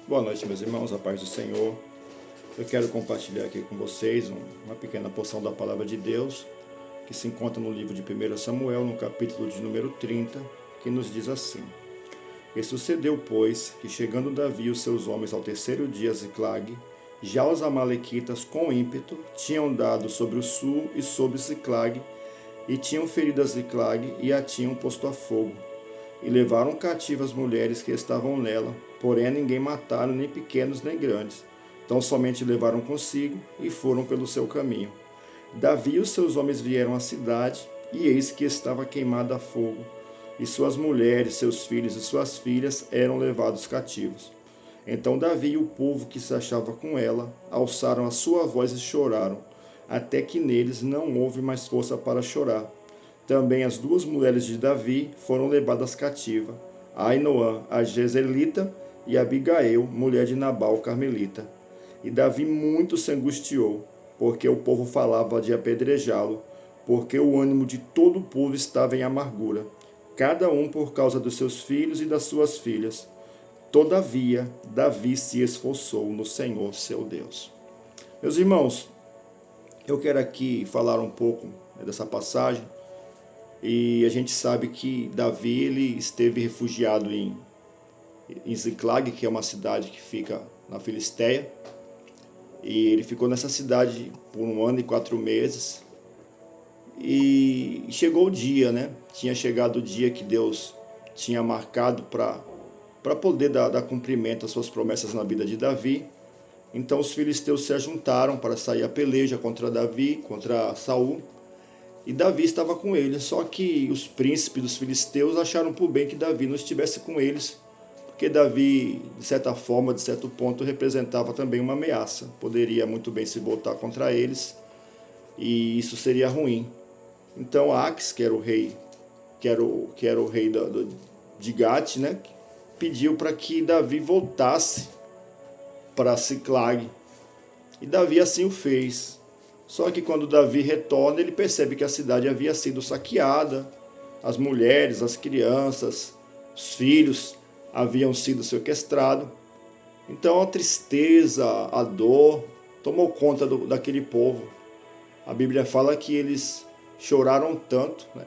Boa noite, meus irmãos, a paz do Senhor. Eu quero compartilhar aqui com vocês uma pequena porção da palavra de Deus, que se encontra no livro de 1 Samuel, no capítulo de número 30, que nos diz assim: E sucedeu, pois, que chegando Davi e os seus homens ao terceiro dia a Ziclag, já os amalequitas com ímpeto tinham dado sobre o sul e sobre Ziclag, e tinham ferido a Ziclag e a tinham posto a fogo. E levaram cativas as mulheres que estavam nela, porém ninguém mataram, nem pequenos nem grandes. Então somente levaram consigo e foram pelo seu caminho. Davi e os seus homens vieram à cidade, e eis que estava queimada a fogo, e suas mulheres, seus filhos e suas filhas eram levados cativos. Então Davi e o povo que se achava com ela alçaram a sua voz e choraram, até que neles não houve mais força para chorar. Também as duas mulheres de Davi foram levadas cativas, Ainoã, a Jezreelita, e Abigail, mulher de Nabal, carmelita. E Davi muito se angustiou, porque o povo falava de apedrejá-lo, porque o ânimo de todo o povo estava em amargura, cada um por causa dos seus filhos e das suas filhas. Todavia, Davi se esforçou no Senhor seu Deus. Meus irmãos, eu quero aqui falar um pouco dessa passagem. E a gente sabe que Davi ele esteve refugiado em Ziclag, que é uma cidade que fica na Filistéia. E ele ficou nessa cidade por 1 ano e 4 meses. E chegou o dia, né? Tinha chegado o dia que Deus tinha marcado para poder dar cumprimento às suas promessas na vida de Davi. Então os filisteus se ajuntaram para sair a peleja contra Davi, contra Saul. E Davi estava com eles, só que os príncipes dos filisteus acharam por bem que Davi não estivesse com eles, porque Davi, de certa forma, de certo ponto, representava também uma ameaça. Poderia muito bem se voltar contra eles, e isso seria ruim. Então Aques, que era o rei, de Gate, né, pediu para que Davi voltasse para Ziclag. E Davi assim o fez. Só que quando Davi retorna, ele percebe que a cidade havia sido saqueada, as mulheres, as crianças, os filhos haviam sido sequestrados. Então a tristeza, a dor tomou conta daquele povo. A Bíblia fala que eles choraram tanto, né,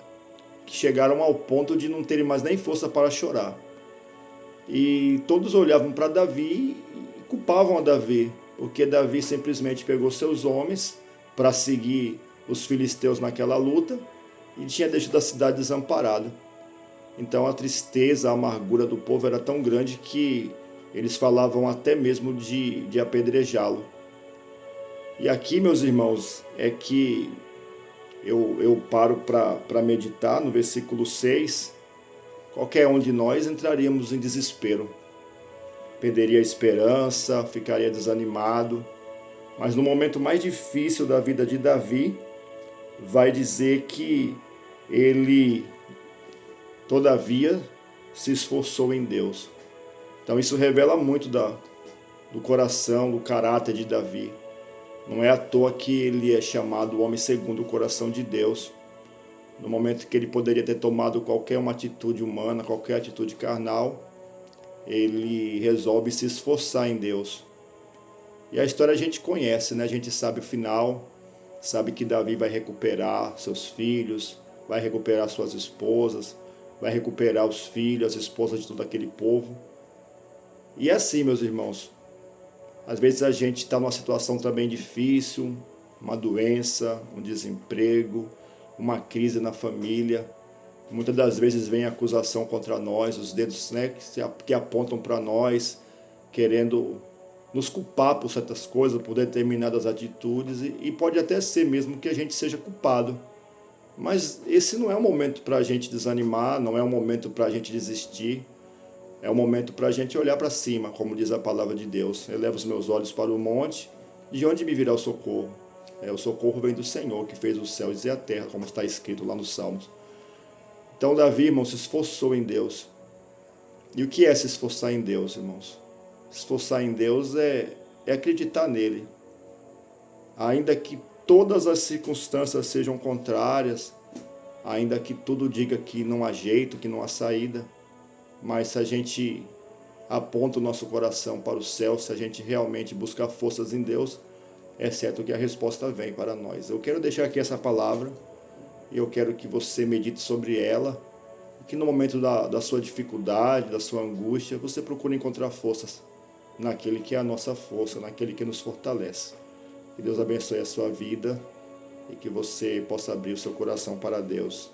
que chegaram ao ponto de não terem mais nem força para chorar. E todos olhavam para Davi e culpavam a Davi, porque Davi simplesmente pegou seus homens para seguir os filisteus naquela luta e tinha deixado a cidade desamparada. Então a tristeza, a amargura do povo era tão grande que eles falavam até mesmo de apedrejá-lo. E aqui, meus irmãos, é que eu paro para meditar no versículo 6. Qualquer um de nós entraríamos em desespero, perderia a esperança, ficaria desanimado. Mas no momento mais difícil da vida de Davi, vai dizer que ele, todavia, se esforçou em Deus. Então isso revela muito do coração, do caráter de Davi. Não é à toa que ele é chamado o homem segundo o coração de Deus. No momento que ele poderia ter tomado qualquer uma atitude humana, qualquer atitude carnal, ele resolve se esforçar em Deus. E a história a gente conhece, né? A gente sabe o final, sabe que Davi vai recuperar seus filhos, vai recuperar suas esposas, vai recuperar os filhos, as esposas de todo aquele povo. E é assim, meus irmãos, às vezes a gente está numa situação também difícil, uma doença, um desemprego, uma crise na família. Muitas das vezes vem acusação contra nós, os dedos, né, que apontam para nós, querendo nos culpar por certas coisas, por determinadas atitudes, e pode até ser mesmo que a gente seja culpado. Mas esse não é o momento para a gente desanimar, não é o momento para a gente desistir, é o momento para a gente olhar para cima, como diz a palavra de Deus. Eleva os meus olhos para o monte, de onde me virá o socorro? O socorro vem do Senhor, que fez os céus e a terra, como está escrito lá nos Salmos. Então Davi, irmão, se esforçou em Deus. E o que é se esforçar em Deus, irmãos? Se esforçar em Deus é acreditar nele. Ainda que todas as circunstâncias sejam contrárias, ainda que tudo diga que não há jeito, que não há saída, mas se a gente aponta o nosso coração para o céu, se a gente realmente buscar forças em Deus, é certo que a resposta vem para nós. Eu quero deixar aqui essa palavra e eu quero que você medite sobre ela, e que no momento da sua dificuldade, da sua angústia, você procure encontrar forças naquele que é a nossa força, naquele que nos fortalece. Que Deus abençoe a sua vida e que você possa abrir o seu coração para Deus.